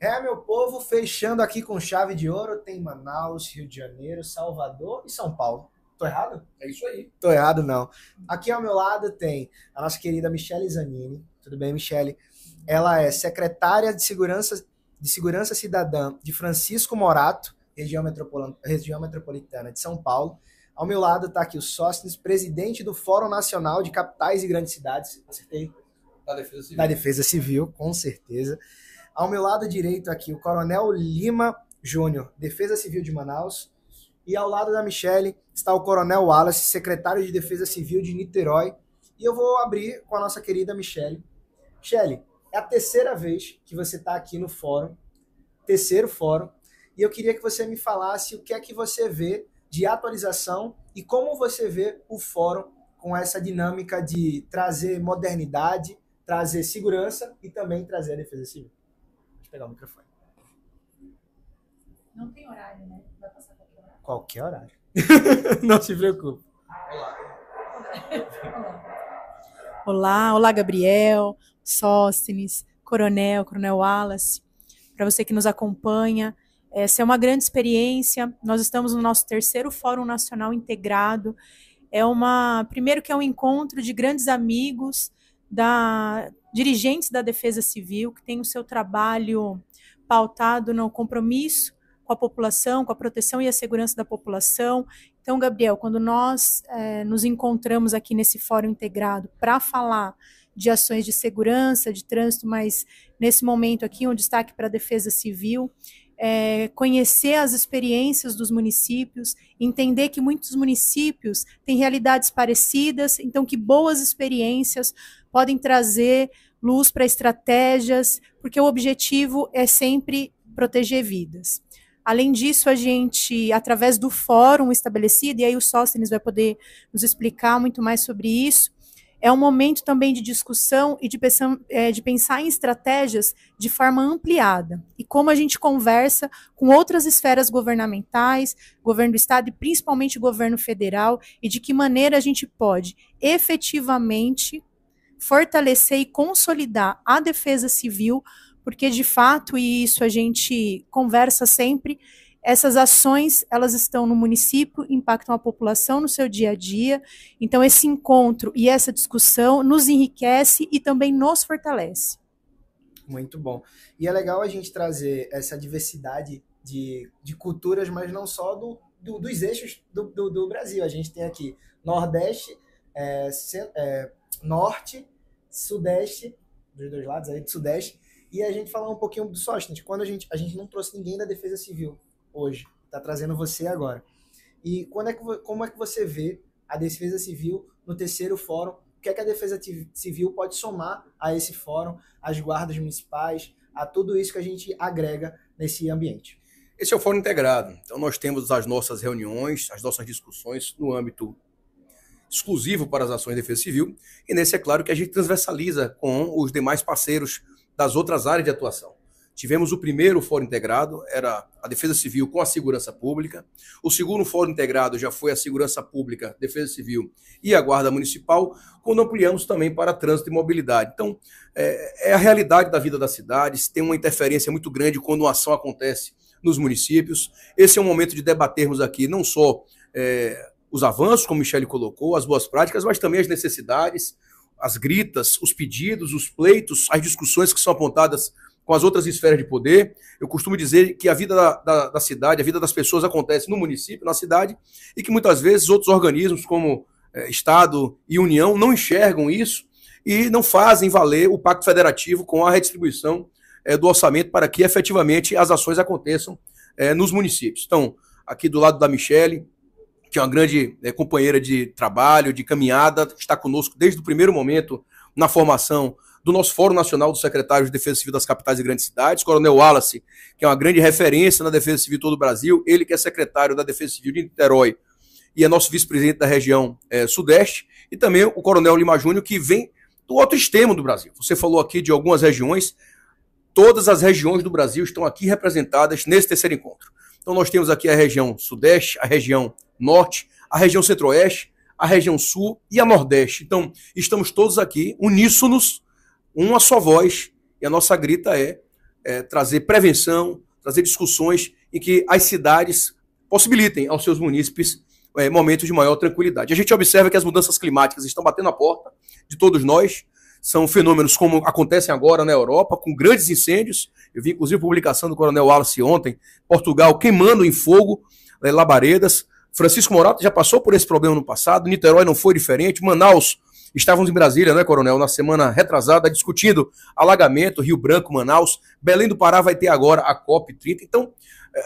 É, meu povo, fechando aqui com chave de ouro, tem Manaus, Rio de Janeiro, Salvador e São Paulo. Tô errado? É isso aí. Tô errado, não. Aqui ao meu lado tem a nossa querida Michele Zanini. Tudo bem, Michele? Ela é secretária de Segurança Cidadã de Francisco Morato, região metropolitana de São Paulo. Ao meu lado está aqui o Sóstenes, presidente do Fórum Nacional de Capitais e Grandes Cidades. Acertei? Da Defesa Civil. Da Defesa Civil, com certeza. Ao meu lado direito aqui, o Coronel Lima Júnior, Defesa Civil de Manaus. E ao lado da Michele está o Coronel Wallace, secretário de Defesa Civil de Niterói. E eu vou abrir com a nossa querida Michele. Michele, é a terceira vez que você está aqui no fórum, terceiro fórum, e eu queria que você me falasse o que é que você vê de atualização e como você vê o fórum com essa dinâmica de trazer modernidade, trazer segurança e também trazer a defesa civil. Deixa eu pegar o microfone. Não tem horário, né? Vai passar qualquer horário. Qualquer horário. Não se preocupe. Olá, Gabriel, Sóstenes, Coronel Wallace. Para você que nos acompanha, essa é uma grande experiência. Nós estamos no nosso terceiro Fórum Nacional Integrado. Primeiro que é um encontro de grandes amigos, dirigentes da Defesa Civil, que tem o seu trabalho pautado no compromisso com a população, com a proteção e a segurança da população. Então, Gabriel, quando nós nos encontramos aqui nesse fórum integrado para falar de ações de segurança, de trânsito, mas nesse momento aqui um destaque para a Defesa Civil, conhecer as experiências dos municípios, entender que muitos municípios têm realidades parecidas, então que boas experiências podem trazer luz para estratégias, porque o objetivo é sempre proteger vidas. Além disso, a gente, através do fórum estabelecido, e aí o Sóstenes vai poder nos explicar muito mais sobre isso, é um momento também de discussão e de pensar em estratégias de forma ampliada. E como a gente conversa com outras esferas governamentais, governo do Estado e principalmente governo federal, e de que maneira a gente pode efetivamente fortalecer e consolidar a defesa civil, porque de fato, e isso a gente conversa sempre, essas ações, elas estão no município, impactam a população no seu dia a dia, então esse encontro e essa discussão nos enriquece e também nos fortalece. Muito bom. E é legal a gente trazer essa diversidade de culturas, mas não só dos eixos do Brasil. A gente tem aqui Nordeste, Norte, Sudeste, dos dois lados aí, do Sudeste, e a gente falar um pouquinho do Sóstenes, quando a gente não trouxe ninguém da Defesa Civil hoje, está trazendo você agora. E como é que você vê a Defesa Civil no terceiro fórum? O que é que a Defesa Civil pode somar a esse fórum, às guardas municipais, a tudo isso que a gente agrega nesse ambiente? Esse é o Fórum Integrado. Então nós temos as nossas reuniões, as nossas discussões no âmbito exclusivo para as ações de defesa civil, e nesse é claro que a gente transversaliza com os demais parceiros das outras áreas de atuação. Tivemos o primeiro Fórum Integrado, era a Defesa Civil com a Segurança Pública. O segundo Fórum Integrado já foi a Segurança Pública, Defesa Civil e a Guarda Municipal, quando ampliamos também para trânsito e mobilidade. Então, é a realidade da vida das cidades, tem uma interferência muito grande quando uma ação acontece nos municípios. Esse é um momento de debatermos aqui não só os avanços, como Michele colocou, as boas práticas, mas também as necessidades, as gritas, os pedidos, os pleitos, as discussões que são apontadas com as outras esferas de poder. Eu costumo dizer que a vida da cidade, a vida das pessoas acontece no município, na cidade, e que muitas vezes outros organismos como Estado e União não enxergam isso e não fazem valer o Pacto Federativo com a redistribuição do orçamento para que efetivamente as ações aconteçam nos municípios. Então, aqui do lado da Michele, que é uma grande companheira de trabalho, de caminhada, está conosco desde o primeiro momento na formação do nosso Fórum Nacional dos Secretários de Defesa Civil das Capitais e Grandes Cidades, Coronel Wallace, que é uma grande referência na Defesa Civil de todo o Brasil, ele que é secretário da Defesa Civil de Niterói e é nosso vice-presidente da região Sudeste, e também o Coronel Lima Júnior, que vem do outro extremo do Brasil. Você falou aqui de algumas regiões, todas as regiões do Brasil estão aqui representadas nesse terceiro encontro. Então nós temos aqui a região Sudeste, a região Norte, a região Centro-Oeste, a região Sul e a Nordeste. Então estamos todos aqui uníssonos, uma só voz, e a nossa grita é trazer prevenção, trazer discussões em que as cidades possibilitem aos seus munícipes momentos de maior tranquilidade. A gente observa que as mudanças climáticas estão batendo a porta de todos nós. São fenômenos como acontecem agora na Europa, com grandes incêndios. Eu vi, inclusive, a publicação do Coronel Wallace ontem, Portugal queimando em fogo labaredas. Francisco Morato já passou por esse problema no passado, Niterói não foi diferente, Manaus, estávamos em Brasília, né, Coronel, na semana retrasada, discutindo alagamento, Rio Branco, Manaus, Belém do Pará vai ter agora a COP30. Então,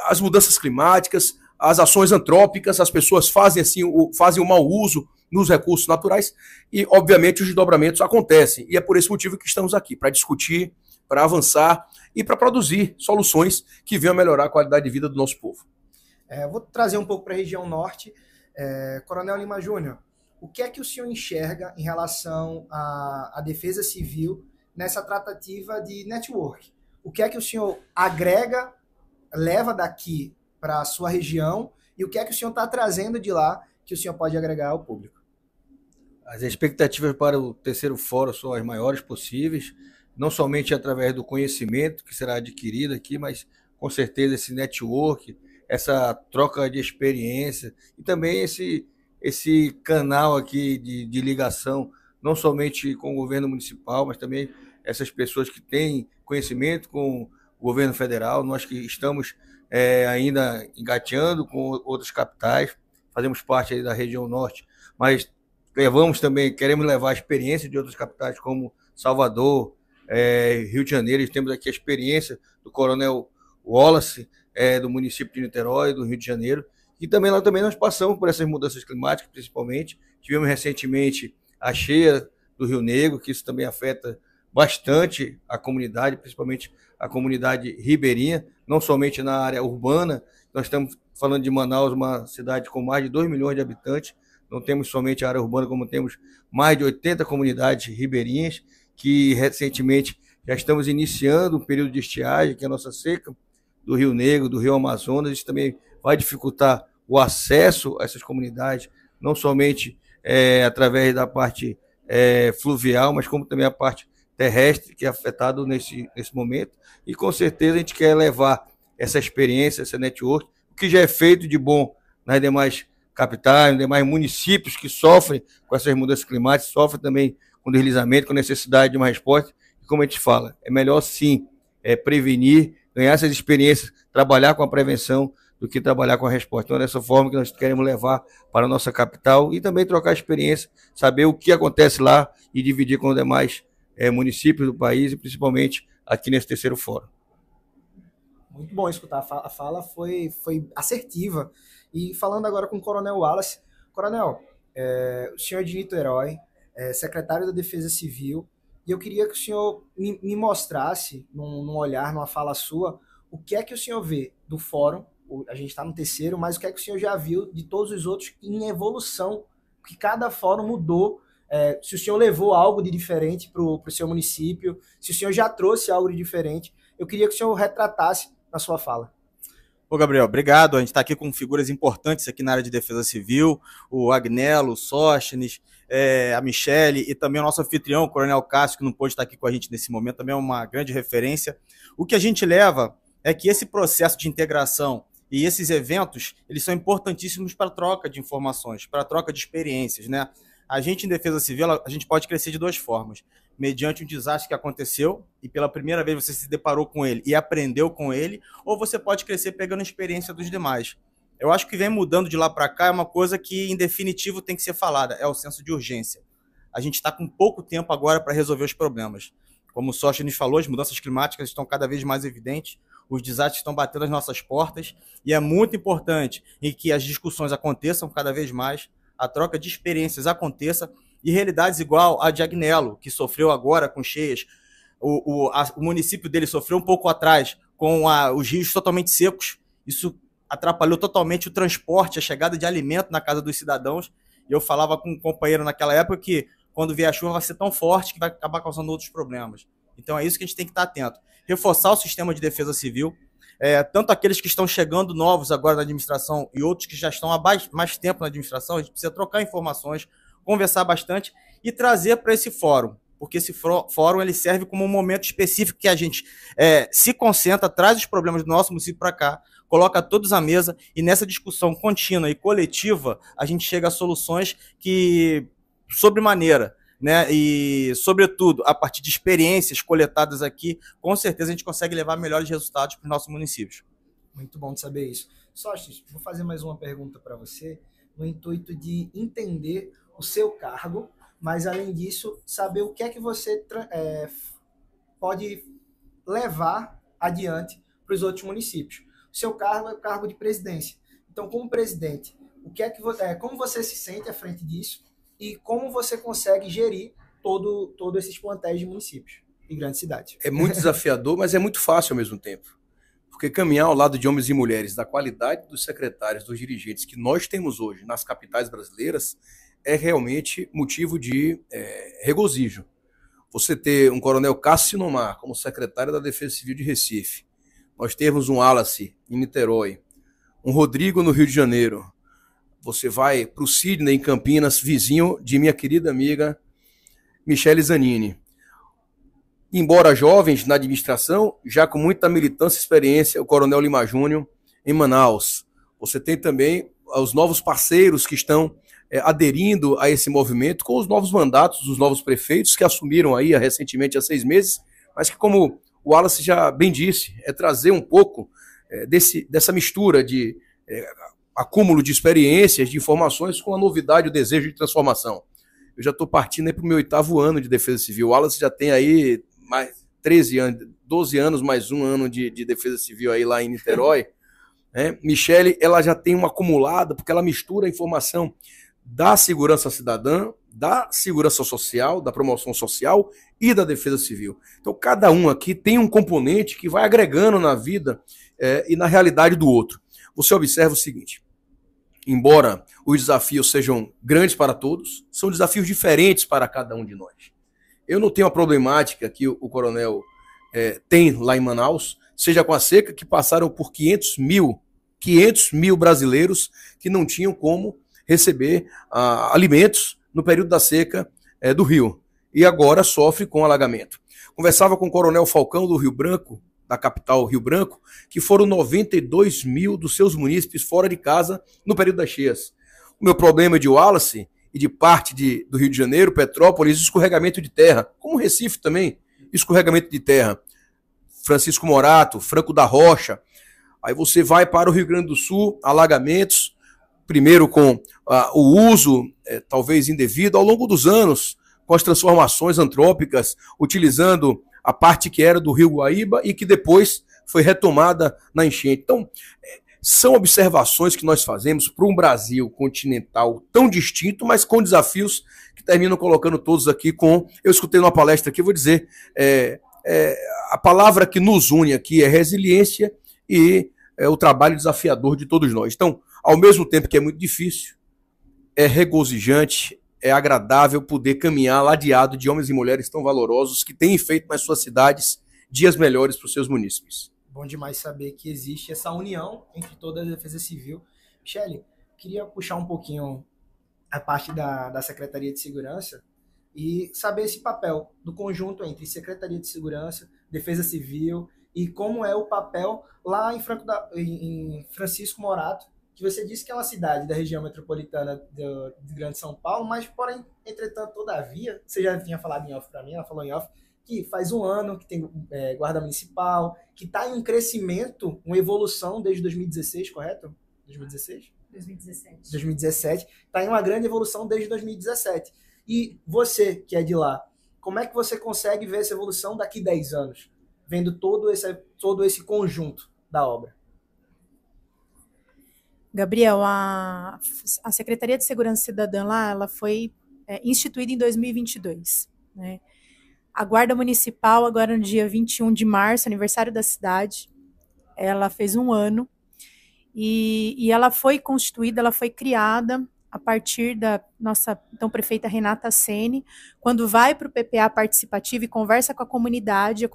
as mudanças climáticas, as ações antrópicas, as pessoas fazem o mau uso nos recursos naturais e, obviamente, os desdobramentos acontecem. E é por esse motivo que estamos aqui, para discutir, para avançar e para produzir soluções que venham a melhorar a qualidade de vida do nosso povo. Vou trazer um pouco para a região norte. Coronel Lima Júnior, o que é que o senhor enxerga em relação à defesa civil nessa tratativa de network? O que é que o senhor agrega, leva daqui para a sua região e o que é que o senhor está trazendo de lá que o senhor pode agregar ao público? As expectativas para o terceiro fórum são as maiores possíveis, não somente através do conhecimento que será adquirido aqui, mas com certeza esse network, essa troca de experiência e também esse canal aqui de ligação, não somente com o governo municipal, mas também essas pessoas que têm conhecimento com o governo federal. Nós que estamos ainda engateando com outras capitais, fazemos parte aí da região norte, mas queremos levar a experiência de outras capitais como Salvador, Rio de Janeiro. Temos aqui a experiência do Coronel Wallace, do município de Niterói, do Rio de Janeiro, e também lá nós passamos por essas mudanças climáticas, principalmente. Tivemos recentemente a cheia do Rio Negro, que isso também afeta bastante a comunidade, principalmente a comunidade ribeirinha, não somente na área urbana. Nós estamos falando de Manaus, uma cidade com mais de 2 milhões de habitantes. Não temos somente a área urbana, como temos mais de 80 comunidades ribeirinhas, que recentemente já estamos iniciando um período de estiagem, que é a nossa seca do Rio Negro, do Rio Amazonas. Isso também vai dificultar o acesso a essas comunidades, não somente através da parte fluvial, mas como também a parte terrestre, que é afetado nesse momento. E com certeza a gente quer levar essa experiência, essa network, o que já é feito de bom nas demais capitais, nos demais municípios que sofrem com essas mudanças climáticas, sofrem também com deslizamento, com necessidade de uma resposta. E como a gente fala, é melhor sim prevenir, ganhar essas experiências, trabalhar com a prevenção do que trabalhar com a resposta. Então é dessa forma que nós queremos levar para a nossa capital e também trocar experiência, saber o que acontece lá e dividir com os demais municípios do país e principalmente aqui nesse terceiro fórum. Muito bom escutar. A fala foi assertiva. E falando agora com o Coronel Wallace. Coronel, o senhor é de Niterói, secretário da Defesa Civil, e eu queria que o senhor me mostrasse, num olhar, numa fala sua, o que é que o senhor vê do fórum. A gente está no terceiro, mas o que é que o senhor já viu de todos os outros em evolução, que cada fórum mudou, se o senhor levou algo de diferente para o seu município, se o senhor já trouxe algo de diferente. Eu queria que o senhor retratasse na sua fala. Ô Gabriel, obrigado. A gente está aqui com figuras importantes aqui na área de defesa civil, o Agnello, o Sóstenes, a Michele e também o nosso anfitrião, o Coronel Cássio, que não pôde estar aqui com a gente nesse momento, também é uma grande referência. O que a gente leva é que esse processo de integração e esses eventos, eles são importantíssimos para a troca de informações, para a troca de experiências, né? A gente, em defesa civil, a gente pode crescer de duas formas. Mediante um desastre que aconteceu e pela primeira vez você se deparou com ele e aprendeu com ele, ou você pode crescer pegando a experiência dos demais. Eu acho que vem mudando de lá para cá é uma coisa que, em definitivo, tem que ser falada, é o senso de urgência. A gente está com pouco tempo agora para resolver os problemas. Como o Sóstenes falou, as mudanças climáticas estão cada vez mais evidentes, os desastres estão batendo às nossas portas e é muito importante em que as discussões aconteçam cada vez mais, a troca de experiências aconteça e realidades igual a de Agnello, que sofreu agora com cheias. O município dele sofreu um pouco atrás com os rios totalmente secos. Isso atrapalhou totalmente o transporte, a chegada de alimento na casa dos cidadãos. E eu falava com um companheiro naquela época que quando vier a chuva vai ser tão forte que vai acabar causando outros problemas. Então é isso que a gente tem que estar atento. Reforçar o sistema de defesa civil, tanto aqueles que estão chegando novos agora na administração e outros que já estão há mais tempo na administração. A gente precisa trocar informações, conversar bastante e trazer para esse fórum porque esse fórum ele serve como um momento específico que a gente se concentra, traz os problemas do nosso município para cá, coloca todos à mesa e nessa discussão contínua e coletiva a gente chega a soluções que, sobremaneira, né, e, sobretudo, a partir de experiências coletadas aqui, com certeza a gente consegue levar melhores resultados para os nossos municípios. Muito bom de saber isso. Sócrates, vou fazer mais uma pergunta para você, no intuito de entender o seu cargo, mas, além disso, saber o que é que você pode levar adiante para os outros municípios. O seu cargo é o cargo de presidência. Então, como presidente, como você se sente à frente disso e como você consegue gerir todos esses plantéis de municípios e grandes cidades? É muito desafiador, mas é muito fácil ao mesmo tempo. Porque caminhar ao lado de homens e mulheres da qualidade dos secretários, dos dirigentes que nós temos hoje nas capitais brasileiras é realmente motivo de regozijo. Você ter um coronel Cássio Sinomar como secretário da Defesa Civil de Recife, nós temos um Wallace em Niterói, um Rodrigo no Rio de Janeiro, você vai para o Sidney em Campinas, vizinho de minha querida amiga Michele Zanini. Embora jovens na administração, já com muita militância e experiência, o Coronel Lima Júnior em Manaus. Você tem também os novos parceiros que estão aderindo a esse movimento com os novos mandatos dos novos prefeitos que assumiram aí recentemente há 6 meses, mas que, como o Wallace já bem disse, é trazer um pouco dessa mistura de acúmulo de experiências, de informações com a novidade, o desejo de transformação. Eu já estou partindo para o meu 8º ano de Defesa Civil. O Wallace já tem aí mais 13 anos, 12 anos mais um ano de Defesa Civil aí lá em Niterói. Michele, ela já tem uma acumulada, porque ela mistura a informação da segurança cidadã, da segurança social, da promoção social e da defesa civil. Então, cada um aqui tem um componente que vai agregando na vida e na realidade do outro. Você observa o seguinte: embora os desafios sejam grandes para todos, são desafios diferentes para cada um de nós. Eu não tenho a problemática que o coronel tem lá em Manaus, seja com a seca, que passaram por 500 mil brasileiros que não tinham como receber alimentos no período da seca do Rio, e agora sofre com alagamento. Conversava com o coronel Falcão do Rio Branco, da capital Rio Branco, que foram 92 mil dos seus munícipes fora de casa no período das cheias. O meu problema de Wallace e de parte do Rio de Janeiro, Petrópolis, escorregamento de terra, como Recife também, escorregamento de terra. Francisco Morato, Franco da Rocha. Aí você vai para o Rio Grande do Sul, alagamentos, primeiro com o uso, talvez indevido, ao longo dos anos, com as transformações antrópicas, utilizando a parte que era do Rio Guaíba e que depois foi retomada na enchente. Então, são observações que nós fazemos para um Brasil continental tão distinto, mas com desafios que terminam colocando todos aqui com... Eu escutei numa palestra aqui, vou dizer, a palavra que nos une aqui é resiliência e o trabalho desafiador de todos nós. Então, ao mesmo tempo que é muito difícil, é regozijante, é agradável poder caminhar ladeado de homens e mulheres tão valorosos que têm feito nas suas cidades dias melhores para os seus munícipes. Bom demais saber que existe essa união entre toda a defesa civil. Michele, queria puxar um pouquinho a parte da Secretaria de Segurança e saber esse papel do conjunto entre Secretaria de Segurança, Defesa Civil e como é o papel lá em Francisco Morato, que você disse que é uma cidade da região metropolitana de Grande São Paulo, mas, porém, entretanto, todavia, você já tinha falado em off para mim, ela falou em off, que faz um ano que tem guarda municipal, que está em um crescimento, uma evolução desde 2016, correto? 2016? 2017. 2017. Está em uma grande evolução desde 2017. E você, que é de lá, como é que você consegue ver essa evolução daqui 10 anos? Vendo todo esse conjunto da obra. Gabriel, a Secretaria de Segurança Cidadã lá, ela foi instituída em 2022, né? A Guarda Municipal, agora no dia 21 de março, aniversário da cidade, ela fez 1 ano e ela foi constituída, ela foi criada a partir da nossa então prefeita Renata Sene, quando vai para o PPA participativo e conversa com a comunidade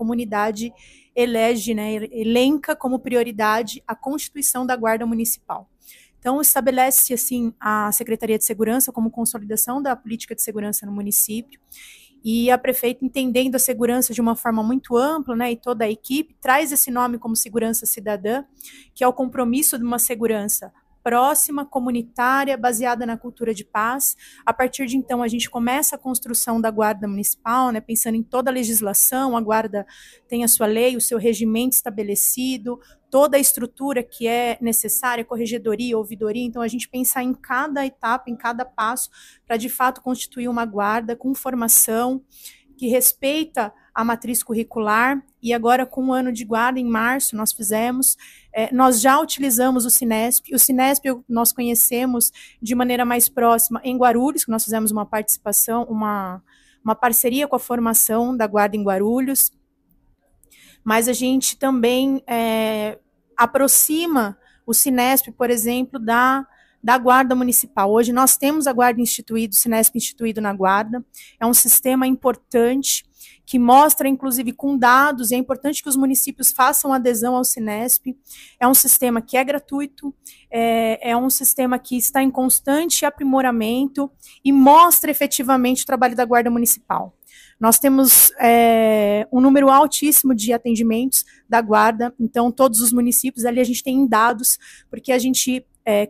elege, né, elenca como prioridade a constituição da Guarda Municipal. Então, estabelece assim a Secretaria de Segurança como consolidação da política de segurança no município. E a prefeita, entendendo a segurança de uma forma muito ampla, né, e toda a equipe, traz esse nome como segurança cidadã, que é o compromisso de uma segurança próxima, comunitária, baseada na cultura de paz. A partir de então, a gente começa a construção da Guarda Municipal, né, pensando em toda a legislação, a Guarda tem a sua lei, o seu regimento estabelecido, toda a estrutura que é necessária, corregedoria, ouvidoria. Então, a gente pensa em cada etapa, em cada passo, para de fato constituir uma guarda com formação, que respeita a matriz curricular. E agora, com o ano de guarda, em março, nós já utilizamos o Cinesp. O Cinesp nós conhecemos de maneira mais próxima em Guarulhos, que nós fizemos uma participação, uma parceria com a formação da guarda em Guarulhos. Mas a gente também aproxima o Cinesp, por exemplo, da Guarda Municipal. Hoje nós temos a Guarda instituída, o Cinesp instituído na Guarda. É um sistema importante que mostra, inclusive, com dados, e é importante que os municípios façam adesão ao Cinesp. É um sistema que é gratuito, é um sistema que está em constante aprimoramento e mostra efetivamente o trabalho da Guarda Municipal. Nós temos um número altíssimo de atendimentos da Guarda, então todos os municípios, ali a gente tem dados, porque a gente,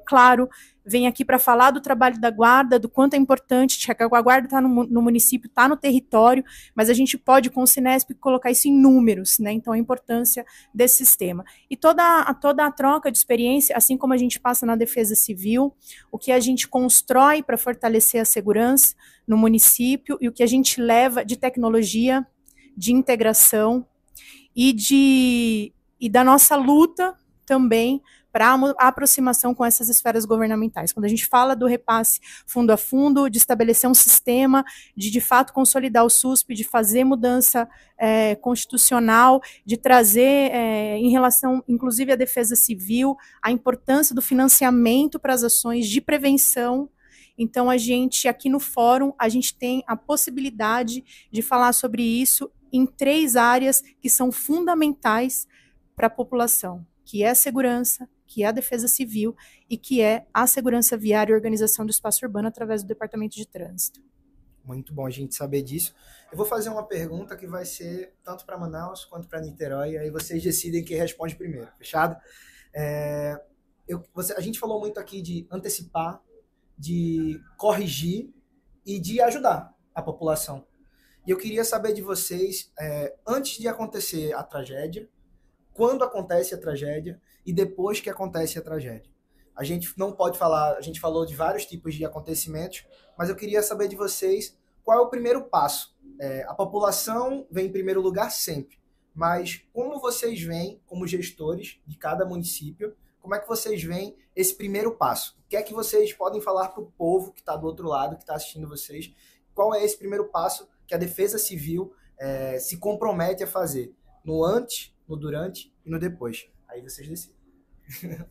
claro, vem aqui para falar do trabalho da Guarda, do quanto é importante, que a Guarda está no município, está no território, mas a gente pode, com o Cinesp, colocar isso em números, né? Então, a importância desse sistema. E toda a troca de experiência, assim como a gente passa na Defesa Civil, o que a gente constrói para fortalecer a segurança no município e o que a gente leva de tecnologia, de integração e da nossa luta também para a aproximação com essas esferas governamentais. Quando a gente fala do repasse fundo a fundo, de estabelecer um sistema, de fato consolidar o SUSP, de fazer mudança constitucional, de trazer, em relação, inclusive, à defesa civil, a importância do financiamento para as ações de prevenção. Então, a gente, aqui no fórum, a gente tem a possibilidade de falar sobre isso em 3 áreas que são fundamentais para a população, que é a segurança, que é a defesa civil e que é a segurança viária e organização do espaço urbano através do Departamento de Trânsito. Muito bom a gente saber disso. Eu vou fazer uma pergunta que vai ser tanto para Manaus quanto para Niterói, aí vocês decidem quem responde primeiro, fechado? A gente falou muito aqui de antecipar, de corrigir e de ajudar a população. E eu queria saber de vocês, antes de acontecer a tragédia, quando acontece a tragédia e depois que acontece a tragédia. A gente não pode falar, a gente falou de vários tipos de acontecimentos, mas eu queria saber de vocês qual é o primeiro passo. A população vem em primeiro lugar sempre, mas como vocês veem, como gestores de cada município, como é que vocês veem esse primeiro passo? O que é que vocês podem falar para o povo que está do outro lado, que está assistindo vocês? Qual é esse primeiro passo que a Defesa Civil se compromete a fazer? No antes, no durante e no depois. Aí vocês decidem.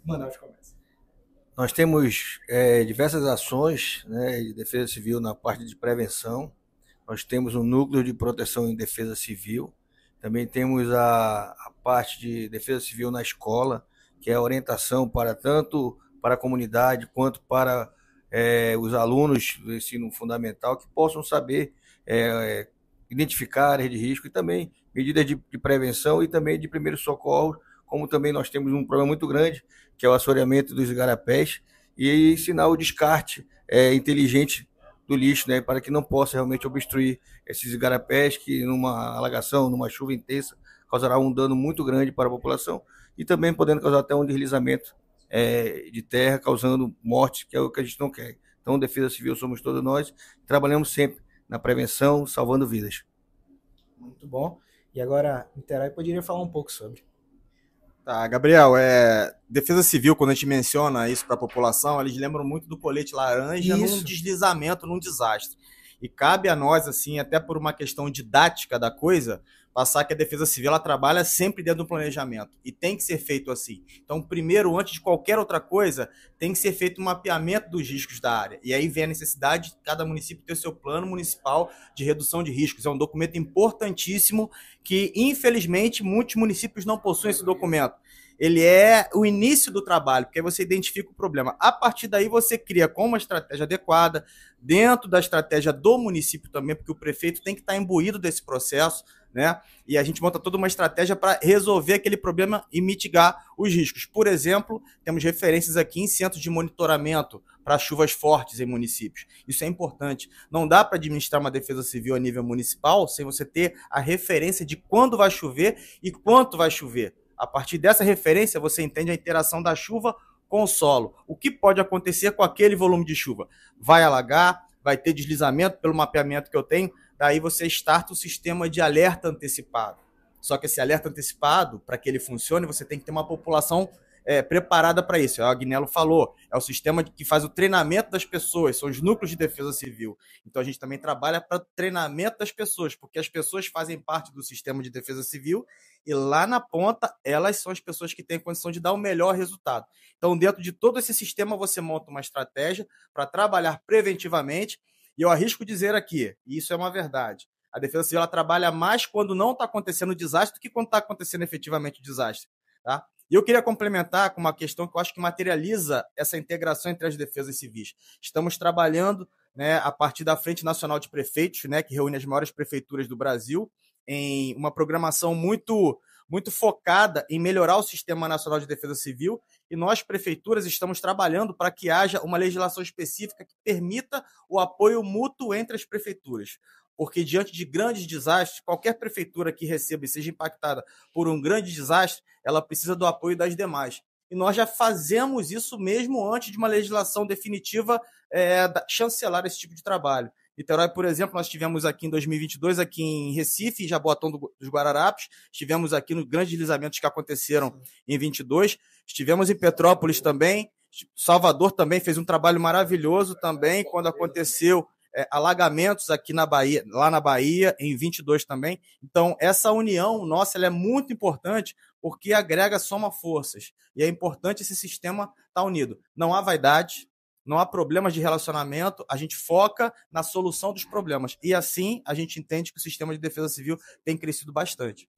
Manaus começa. Nós temos diversas ações, né, de defesa civil na parte de prevenção. Nós temos um núcleo de proteção em defesa civil. Também temos a parte de defesa civil na escola, que é a orientação tanto para a comunidade quanto para os alunos do ensino fundamental, que possam saber identificar áreas de risco e também medidas de prevenção e também de primeiro socorro, como também nós temos um problema muito grande, que é o assoreamento dos igarapés, e ensinar o descarte inteligente do lixo, né, para que não possa realmente obstruir esses igarapés, que numa alagação, numa chuva intensa, causará um dano muito grande para a população e também podendo causar até um deslizamento de terra, causando morte, que é o que a gente não quer. Então, Defesa Civil somos todos nós, trabalhamos sempre na prevenção, salvando vidas. Muito bom. E agora, Niterói poderia falar um pouco sobre. Tá, Gabriel, Defesa Civil, quando a gente menciona isso para a população, eles lembram muito do colete laranja num deslizamento, num desastre. E cabe a nós, assim, até por uma questão didática da coisa, passar que a Defesa Civil ela trabalha sempre dentro do planejamento. E tem que ser feito assim. Então, primeiro, antes de qualquer outra coisa, tem que ser feito um mapeamento dos riscos da área. E aí vem a necessidade de cada município ter o seu plano municipal de redução de riscos. É um documento importantíssimo que, infelizmente, muitos municípios não possuem esse documento. ele é o início do trabalho, porque aí você identifica o problema. A partir daí você cria com uma estratégia adequada, dentro da estratégia do município também, porque o prefeito tem que estar imbuído desse processo, né? E a gente monta toda uma estratégia para resolver aquele problema e mitigar os riscos. Por exemplo, temos referências aqui em centros de monitoramento para chuvas fortes em municípios. Isso é importante. Não dá para administrar uma defesa civil a nível municipal sem você ter a referência de quando vai chover e quanto vai chover. A partir dessa referência, você entende a interação da chuva com o solo. O que pode acontecer com aquele volume de chuva? Vai alagar, vai ter deslizamento pelo mapeamento que eu tenho, daí você starta o sistema de alerta antecipado. Só que esse alerta antecipado, para que ele funcione, você tem que ter uma população preparada para isso. O Agnello falou, é o sistema que faz o treinamento das pessoas, são os núcleos de defesa civil. Então a gente também trabalha para o treinamento das pessoas, porque as pessoas fazem parte do sistema de defesa civil e lá na ponta, elas são as pessoas que têm condição de dar o melhor resultado. Então, dentro de todo esse sistema, você monta uma estratégia para trabalhar preventivamente. E eu arrisco dizer aqui, e isso é uma verdade, a defesa civil ela trabalha mais quando não está acontecendo o desastre do que quando está acontecendo efetivamente o desastre. Tá? E eu queria complementar com uma questão que eu acho que materializa essa integração entre as defesas civis. Estamos trabalhando, né, a partir da Frente Nacional de Prefeitos, né, que reúne as maiores prefeituras do Brasil, em uma programação muito focada em melhorar o Sistema Nacional de Defesa Civil, e nós, prefeituras, estamos trabalhando para que haja uma legislação específica que permita o apoio mútuo entre as prefeituras. Porque diante de grandes desastres, qualquer prefeitura que receba e seja impactada por um grande desastre, ela precisa do apoio das demais. E nós já fazemos isso mesmo antes de uma legislação definitiva chancelar esse tipo de trabalho. Niterói, por exemplo, nós tivemos aqui em 2022, aqui em Recife, em Jaboatão dos Guararapes, estivemos aqui nos grandes deslizamentos que aconteceram em 22, estivemos em Petrópolis também, Salvador também fez um trabalho maravilhoso também, quando aconteceu alagamentos aqui na Bahia, lá na Bahia, em 22 também. Então, essa união nossa ela é muito importante, porque agrega, soma forças, e é importante esse sistema estar unido. Não há vaidade, não há problemas de relacionamento, a gente foca na solução dos problemas. E assim a gente entende que o sistema de defesa civil tem crescido bastante.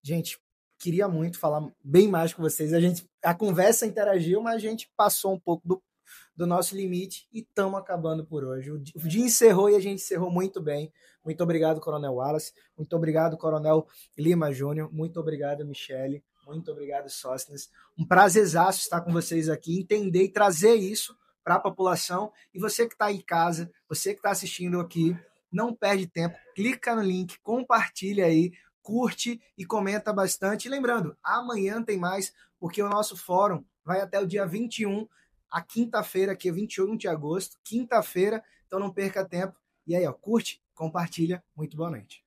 Gente, queria muito falar bem mais com vocês. A conversa interagiu, mas a gente passou um pouco do nosso limite e estamos acabando por hoje. O dia encerrou e a gente encerrou muito bem. Muito obrigado, Coronel Wallace. Muito obrigado, Coronel Lima Júnior. Muito obrigado, Michele. Muito obrigado, Sóstenes. Um prazerzaço estar com vocês aqui, entender e trazer isso para a população. E você que está aí em casa, você que está assistindo aqui, não perde tempo, clica no link, compartilha aí, curte e comenta bastante. E lembrando, amanhã tem mais, porque o nosso fórum vai até o dia 21, a quinta-feira, que é 21 de agosto, quinta-feira, então não perca tempo. E aí, ó, curte, compartilha. Muito boa noite.